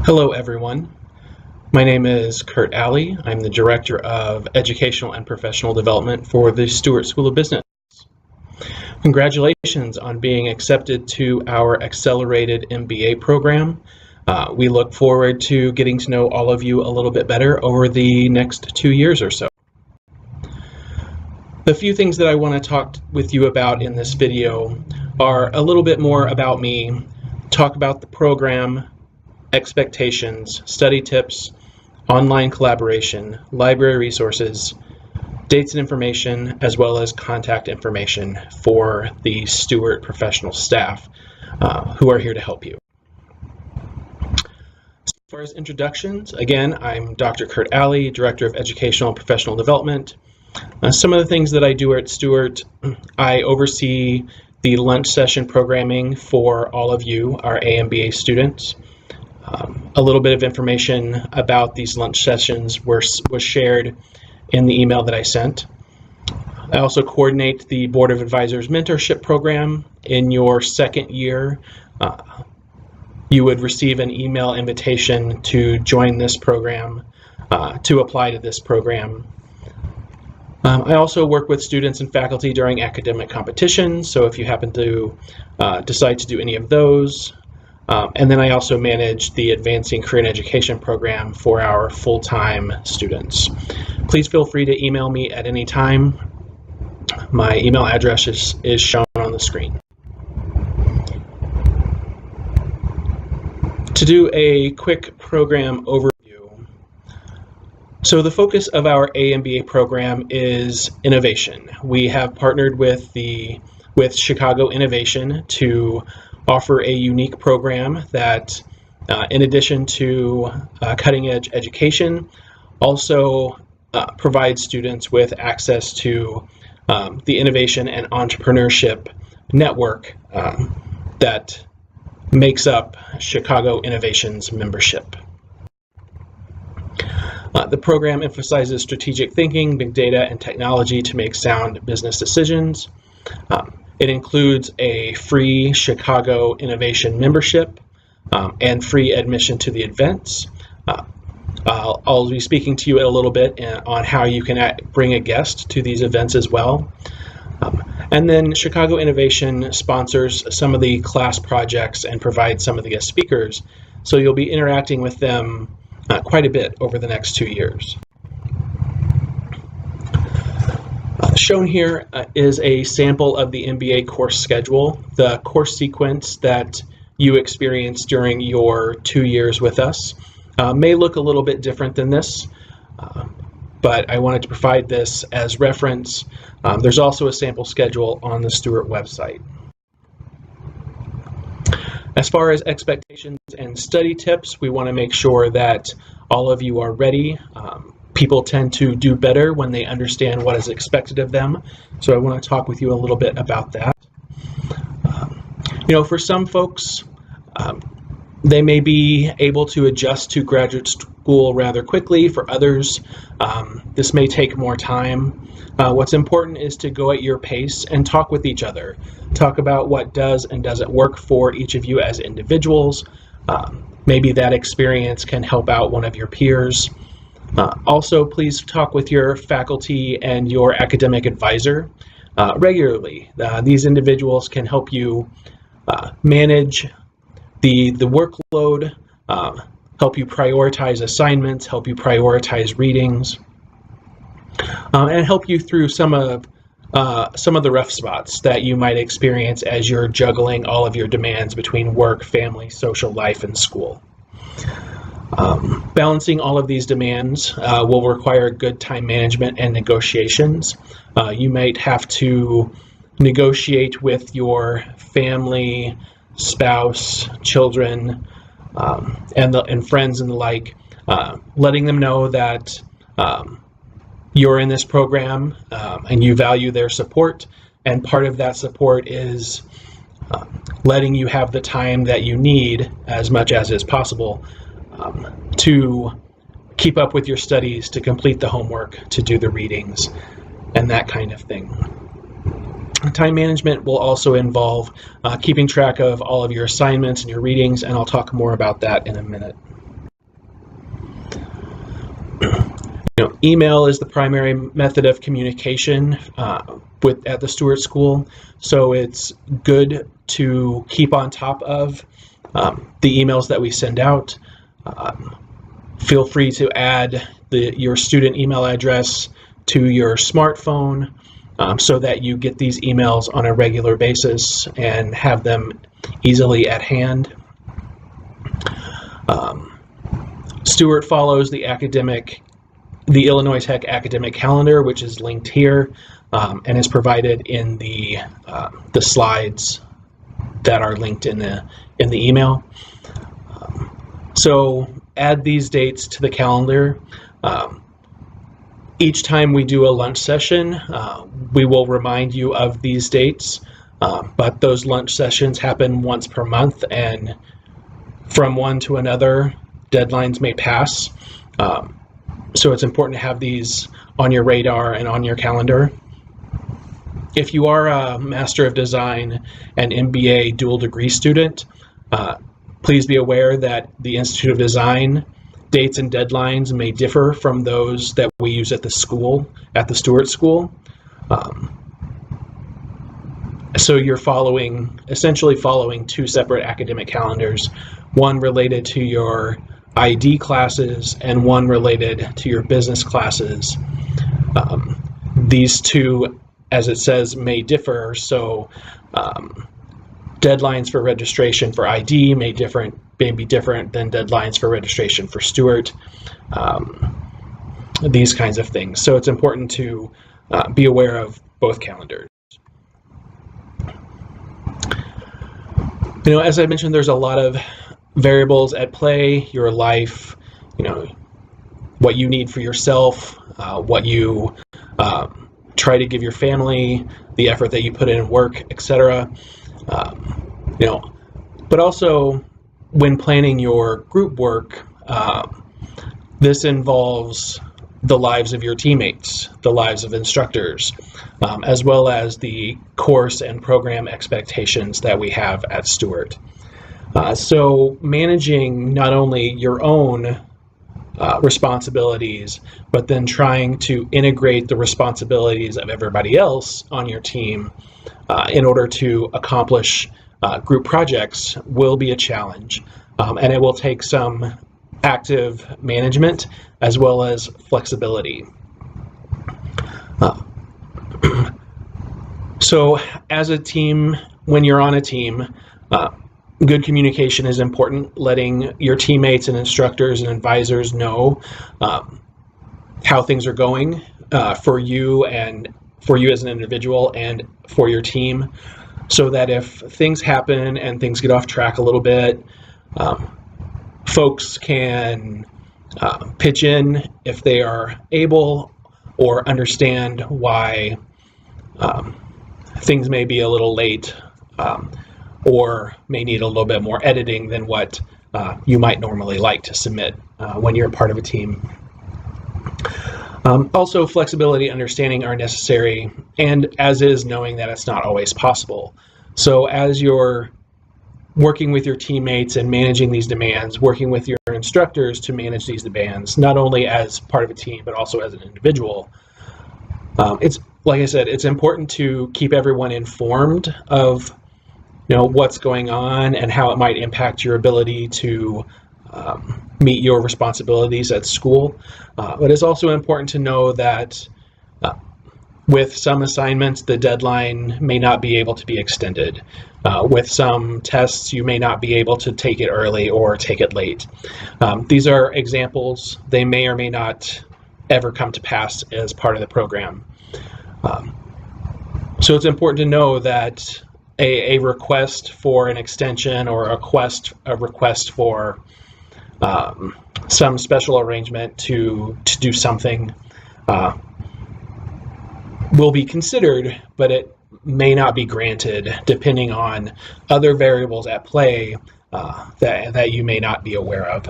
Hello, everyone. My name is Kurt Alley. I'm the Director of Educational and Professional Development for the Stewart School of Business. Congratulations on being accepted to our accelerated MBA program. We look forward to getting to know all of you a little bit better over the next 2 years or so. The few things that I want to talk with you about in this video are a little bit more about me, talk about the program, expectations, study tips, online collaboration, library resources, dates and information, as well as contact information for the Stewart professional staff who are here to help you. As far as introductions, again, I'm Dr. Kurt Alley, Director of Educational and Professional Development. Some of the things that I do at Stewart, I oversee the lunch session programming for all of you, our AMBA students. A little bit of information about these lunch sessions was shared in the email that I sent. I also coordinate the Board of Advisors mentorship program. In your second year, you would receive an email invitation to join this program, to apply to this program. I also work with students and faculty during academic competitions, so if you happen to decide to do any of those. And then I also manage the Advancing Career and Education program for our full-time students. Please feel free to email me at any time. My email address is shown on the screen. To do a quick program overview. So the focus of our AMBA program is innovation. We have partnered with Chicago Innovation to offer a unique program that, in addition to cutting-edge education, also provides students with access to the innovation and entrepreneurship network that makes up Chicago Innovation's membership. The program emphasizes strategic thinking, big data, and technology to make sound business decisions. It includes a free Chicago Innovation membership and free admission to the events. I'll be speaking to you a little bit on how you can bring a guest to these events as well. And then Chicago Innovation sponsors some of the class projects and provides some of the guest speakers, so you'll be interacting with them quite a bit over the next 2 years. Shown here is a sample of the MBA course schedule. The course sequence that you experience during your 2 years with us may look a little bit different than this, but I wanted to provide this as reference. There's also a sample schedule on the Stewart website. As far as expectations and study tips, we want to make sure that all of you are ready. People tend to do better when they understand what is expected of them, so I want to talk with you a little bit about that. For some folks, they may be able to adjust to graduate school rather quickly. For others, this may take more time. What's important is to go at your pace and talk with each other. Talk about what does and doesn't work for each of you as individuals. Maybe that experience can help out one of your peers. Also, please talk with your faculty and your academic advisor regularly. These individuals can help you manage the workload, help you prioritize assignments, help you prioritize readings, and help you through some of the rough spots that you might experience as you're juggling all of your demands between work, family, social life, and school. Balancing all of these demands will require good time management and negotiations. You might have to negotiate with your family, spouse, children, and friends and the like, letting them know that you're in this program and you value their support, and part of that support is letting you have the time that you need, as much as is possible, to keep up with your studies, to complete the homework, to do the readings, and that kind of thing. Time management will also involve keeping track of all of your assignments and your readings, and I'll talk more about that in a minute. Email is the primary method of communication at the Stewart School, so it's good to keep on top of the emails that we send out. Feel free to add your student email address to your smartphone so that you get these emails on a regular basis and have them easily at hand. Stewart follows the Illinois Tech academic calendar, which is linked here and is provided in the slides that are linked in the email. So add these dates to the calendar. Each time we do a lunch session, we will remind you of these dates, but those lunch sessions happen once per month, and from one to another, deadlines may pass. So it's important to have these on your radar and on your calendar. If you are a Master of Design and MBA dual degree student, please be aware that the Institute of Design dates and deadlines may differ from those that we use at the school, at the Stewart School. So you're essentially following two separate academic calendars, one related to your ID classes and one related to your business classes. These two, as it says, may differ, so deadlines for registration for ID may be different than deadlines for registration for Stewart, these kinds of things. So it's important to be aware of both calendars. As I mentioned, there's a lot of variables at play: your life, what you need for yourself, what you try to give your family, the effort that you put in work, etc. But also when planning your group work, this involves the lives of your teammates, the lives of instructors, as well as the course and program expectations that we have at Stewart. So managing not only your own responsibilities, but then trying to integrate the responsibilities of everybody else on your team in order to accomplish group projects will be a challenge, and it will take some active management as well as flexibility. So as a team, when you're on a team, good communication is important, letting your teammates and instructors and advisors know how things are going for you as an individual and for your team, so that if things happen and things get off track a little bit, folks can pitch in if they are able, or understand why things may be a little late or may need a little bit more editing than what you might normally like to submit when you're a part of a team. Also, flexibility and understanding are necessary, and as is knowing that it's not always possible. So as you're working with your teammates and managing these demands, working with your instructors to manage these demands, not only as part of a team, but also as an individual, it's, like I said, it's important to keep everyone informed of what's going on and how it might impact your ability to meet your responsibilities at school. But it's also important to know that with some assignments, the deadline may not be able to be extended. With some tests, you may not be able to take it early or take it late. These are examples. They may or may not ever come to pass as part of the program. So it's important to know that a request for an extension or a request for some special arrangement to do something will be considered, but it may not be granted depending on other variables at play that you may not be aware of.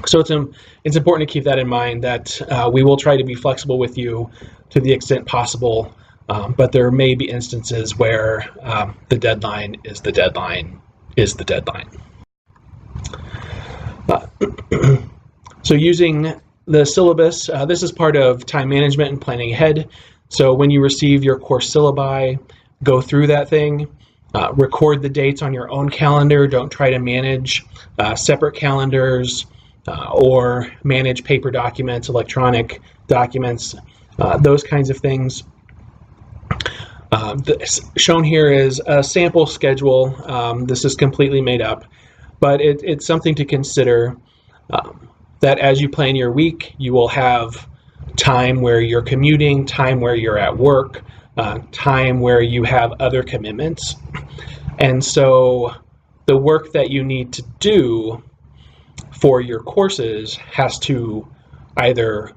So it's important to keep that in mind, that we will try to be flexible with you to the extent possible, but there may be instances where the deadline is the deadline is the deadline. So using the syllabus, this is part of time management and planning ahead. So when you receive your course syllabi, go through that thing, record the dates on your own calendar. Don't try to manage separate calendars or manage paper documents, electronic documents, those kinds of things. Shown here is a sample schedule. This is completely made up, but it's something to consider, that as you plan your week, you will have time where you're commuting, time where you're at work, time where you have other commitments. And so the work that you need to do for your courses has to either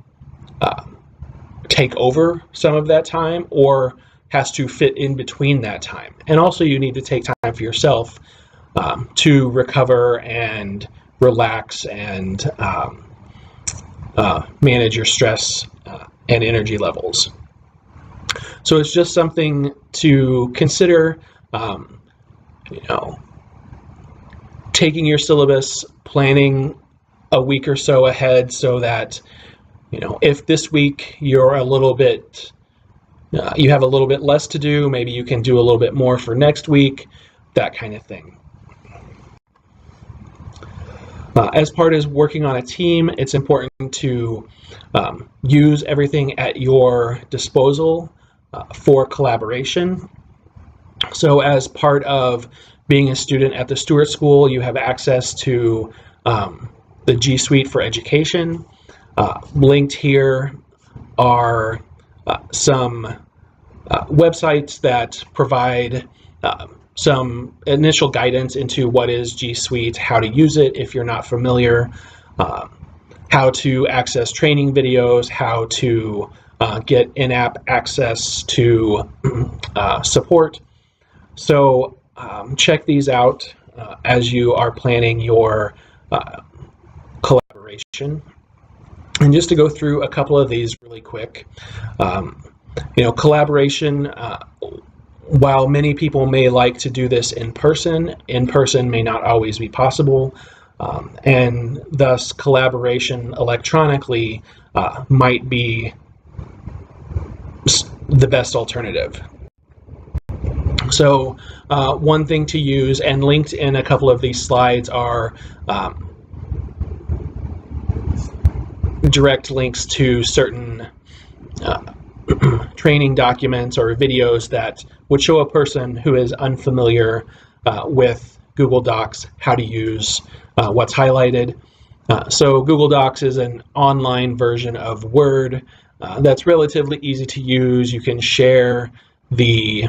take over some of that time or has to fit in between that time. And also you need to take time for yourself to recover and relax and manage your stress and energy levels. So it's just something to consider, taking your syllabus, planning a week or so ahead so that, if this week you're a little bit, you have a little bit less to do, maybe you can do a little bit more for next week, that kind of thing. As part of working on a team, it's important to use everything at your disposal for collaboration. So as part of being a student at the Stewart School, you have access to the G Suite for Education. Linked here are some websites that provide some initial guidance into what is G Suite, how to use it if you're not familiar, how to access training videos, how to get in-app access to support. So check these out as you are planning your collaboration. And just to go through a couple of these really quick, collaboration, while many people may like to do this in person may not always be possible, and thus collaboration electronically might be the best alternative. So one thing to use, and linked in a couple of these slides, are direct links to certain training documents or videos that would show a person who is unfamiliar with Google Docs how to use what's highlighted. So Google Docs is an online version of Word that's relatively easy to use. You can share the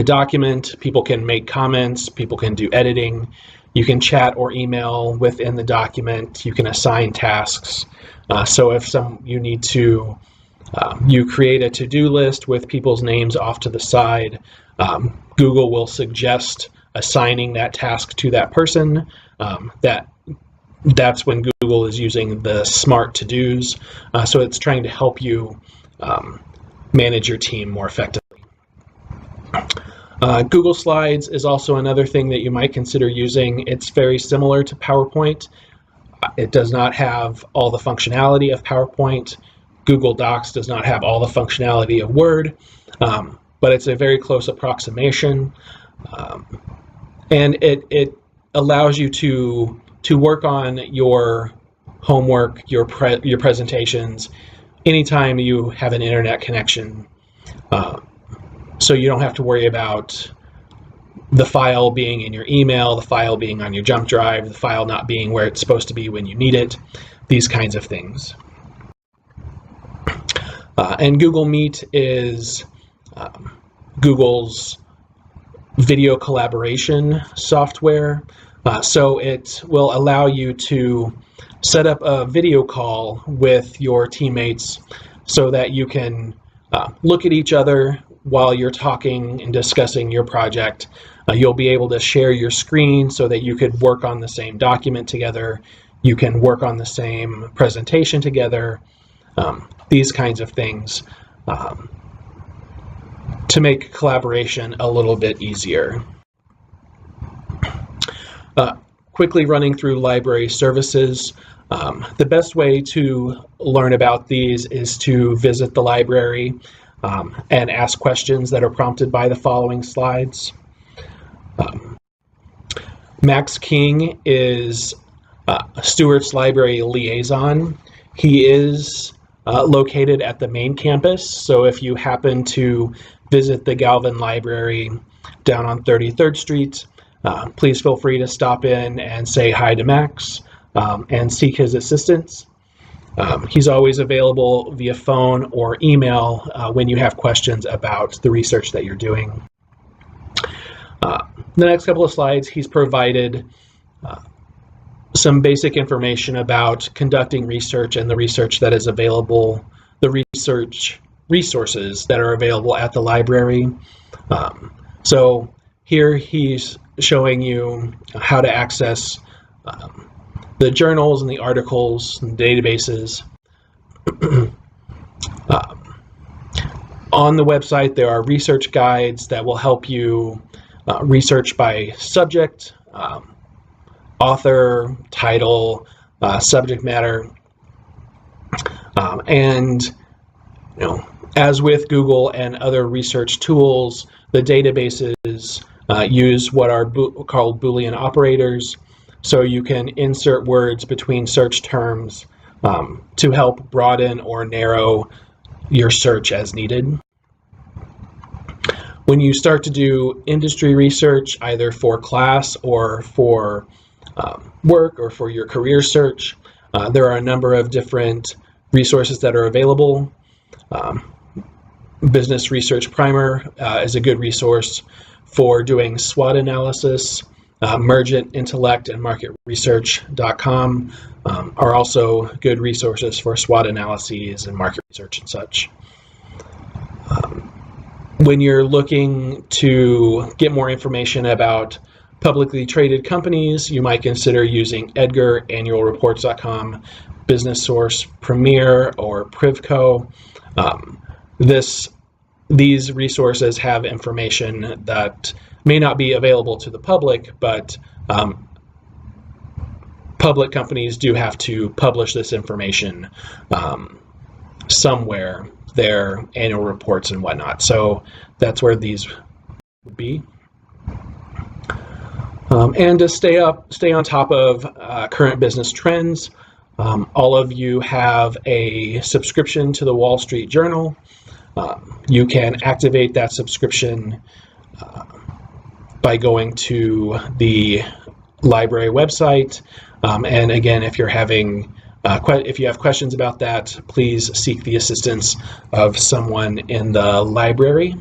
document, people can make comments, people can do editing, you can chat or email within the document, you can assign tasks. So if you need to, you create a to-do list with people's names off to the side, Google will suggest assigning that task to that person. That's when Google is using the smart to-dos. So it's trying to help you manage your team more effectively. Google Slides is also another thing that you might consider using. It's very similar to PowerPoint. It does not have all the functionality of PowerPoint. Google Docs does not have all the functionality of Word, but it's a very close approximation. And it allows you to work on your homework, your presentations, anytime you have an internet connection. So you don't have to worry about the file being in your email, the file being on your jump drive, the file not being where it's supposed to be when you need it, these kinds of things. And Google Meet is Google's video collaboration software. So it will allow you to set up a video call with your teammates so that you can look at each other while you're talking and discussing your project. You'll be able to share your screen so that you could work on the same document together. You can work on the same presentation together. These kinds of things to make collaboration a little bit easier. Quickly running through library services. The best way to learn about these is to visit the library and ask questions that are prompted by the following slides. Max King is Stewart's Library Liaison. He is located at the main campus, so if you happen to visit the Galvin Library down on 33rd Street, please feel free to stop in and say hi to Max and seek his assistance. He's always available via phone or email when you have questions about the research that you're doing. The next couple of slides, he's provided some basic information about conducting research and the research that is available, the research resources that are available at the library. So here he's showing you how to access the journals and the articles and databases. On the website, there are research guides that will help you research by subject, author, title, subject matter, and as with Google and other research tools, the databases use what are called Boolean operators, so you can insert words between search terms to help broaden or narrow your search as needed. When you start to do industry research, either for class or for work or for your career search, there are a number of different resources that are available. Business Research Primer is a good resource for doing SWOT analysis. Mergent, Intellect, and MarketResearch.com are also good resources for SWOT analyses and market research and such. When you're looking to get more information about publicly traded companies, you might consider using Edgar, AnnualReports.com, Business Source, Premier, or Privco. These resources have information that may not be available to the public, but public companies do have to publish this information somewhere, their annual reports and whatnot. So that's where these would be. And to stay on top of current business trends, all of you have a subscription to the Wall Street Journal. You can activate that subscription by going to the library website. And again, if you're having if you have questions about that, please seek the assistance of someone in the library.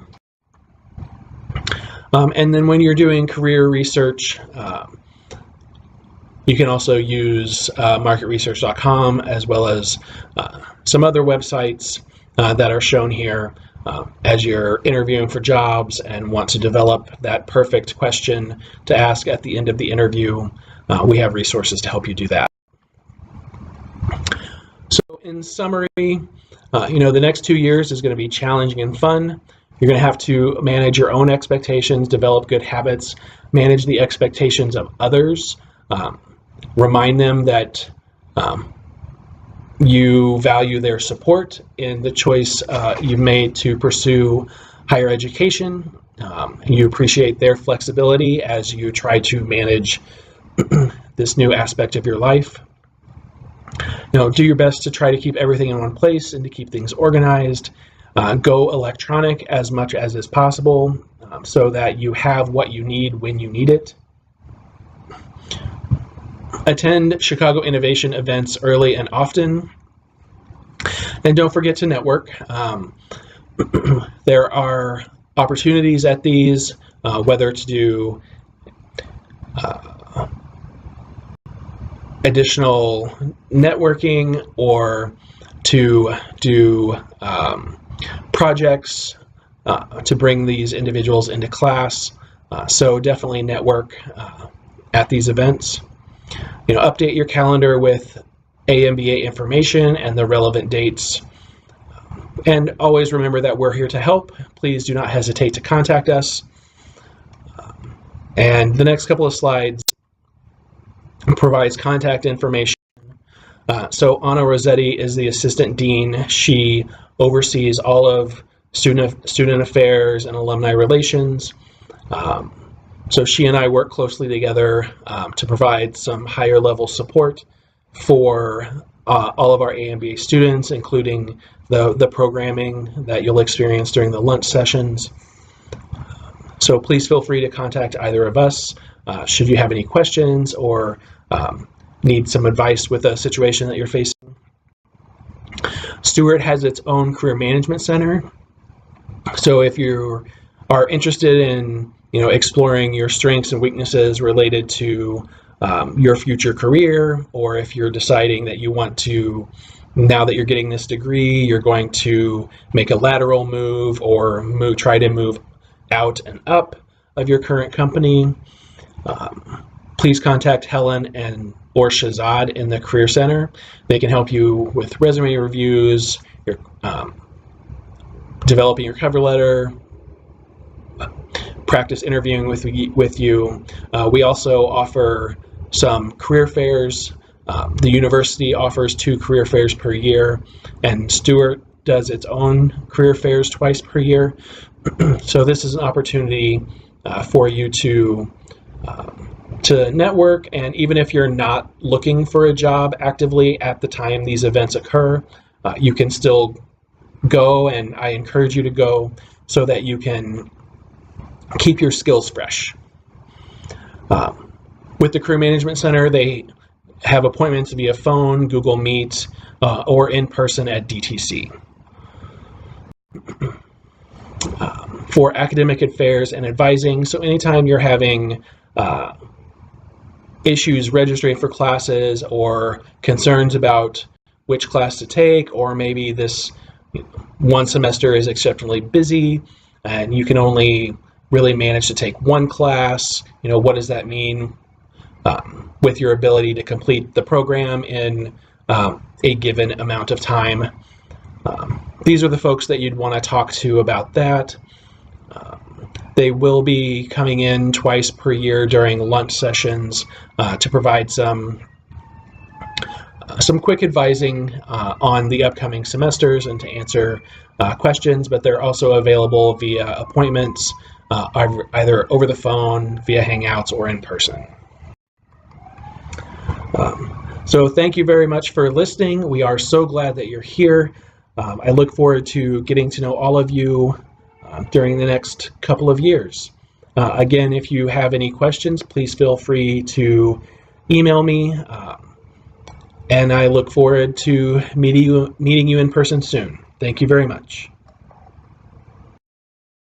And then when you're doing career research, you can also use marketresearch.com as well as some other websites that are shown here as you're interviewing for jobs and want to develop that perfect question to ask at the end of the interview. We have resources to help you do that. So in summary, the next 2 years is going to be challenging and fun. You're going to have to manage your own expectations, develop good habits, manage the expectations of others, remind them that you value their support in the choice you've made to pursue higher education. You appreciate their flexibility as you try to manage this new aspect of your life. Do your best to try to keep everything in one place and to keep things organized. Go electronic as much as is possible so that you have what you need when you need it. Attend Chicago Innovation events early and often. And don't forget to network. There are opportunities at these, whether to do additional networking or to do projects to bring these individuals into class. So definitely network at these events. Update your calendar with AMBA information and the relevant dates. And always remember that we're here to help. Please do not hesitate to contact us. And the next couple of slides provides contact information So Anna Rossetti is the assistant dean. She oversees all of student affairs and alumni relations. So she and I work closely together to provide some higher level support for all of our AMBA students, including the programming that you'll experience during the lunch sessions. So please feel free to contact either of us should you have any questions or need some advice with a situation that you're facing. Stewart has its own career management center. So if you are interested in exploring your strengths and weaknesses related to your future career, or if you're deciding that you want to, now that you're getting this degree, you're going to make a lateral move or try to move out and up of your current company, please contact Helen or Shahzad in the Career Center. They can help you with resume reviews, your developing your cover letter, practice interviewing with you. We also offer some career fairs. The university offers 2 career fairs per year, and Stewart does its own career fairs twice per year. So this is an opportunity for you to network, and even if you're not looking for a job actively at the time these events occur, you can still go, and I encourage you to go so that you can keep your skills fresh. With the Career Management Center, they have appointments via phone, Google Meet, or in person at DTC. For academic affairs and advising, so anytime you're having issues registering for classes or concerns about which class to take, or maybe this one semester is exceptionally busy and you can only really manage to take one class, what does that mean with your ability to complete the program in a given amount of time? These are the folks that you'd want to talk to about that. They will be coming in twice per year during lunch sessions to provide some quick advising on the upcoming semesters and to answer questions, but they're also available via appointments, either over the phone, via Hangouts, or in person. So thank you very much for listening. We are so glad that you're here. I look forward to getting to know all of you during the next couple of years. Again, if you have any questions, please feel free to email me, and I look forward to meeting you in person soon. Thank you very much.